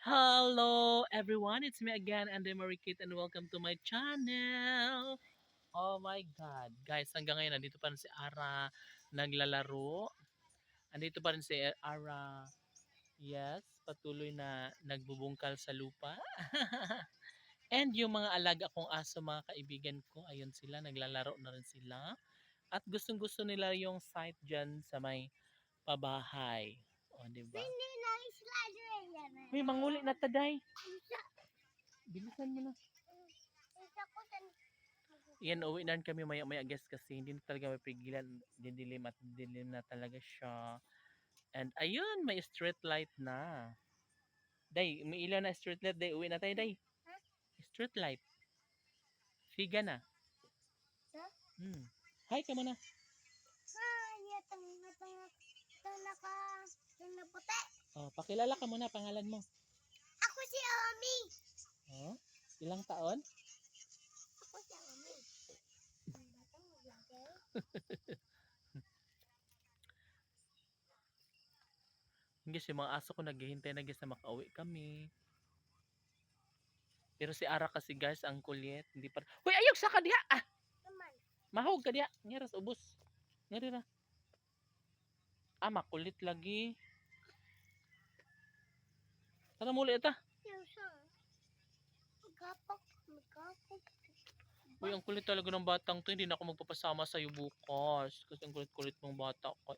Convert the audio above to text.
Hello everyone, it's me again, Andy Marikit, and welcome to my channel. Oh my God, guys, hanggang ngayon nandito pa rin si Ara naglalaro. Andito pa rin si Ara. Yes, patuloy na nagbubungkal sa lupa. And yung mga alaga kong aso, mga kaibigan ko, ayun sila, naglalaro na rin sila. At gustong-gusto nila yung site dyan sa may pabahay. O, diba? May manguli na taday. Bilisan mo na. Yan, uwi na rin kami maya-maya guys kasi hindi na talaga mapigilan. Didilim at dilim na talaga siya. And ayun, may street light na. Day, may ilaw na street light. Day, uwi na tayo, day. Street light. Figa na. Hmm. Hi ka muna. Oh, pakilala ka muna, pangalan mo. Ako si Omi. Oh, ilang taon? Ako si Omi. Guys, yung mga aso ko naghihintay na guys na makauwi kami. Pero si Ara kasi guys, ang kulit. Hindi pa. Hoy, ayok sa ka diha. Ah, Naman. mahog ka diha. Nyaras ubos. Nyari na. Ah, makulit lagi. Tara muli ita. Magkapag. Uy, ang kulit talaga ng batang to. Hindi na ako magpapasama sa'yo bukas. Kasi ang kulit-kulit mong bata ko.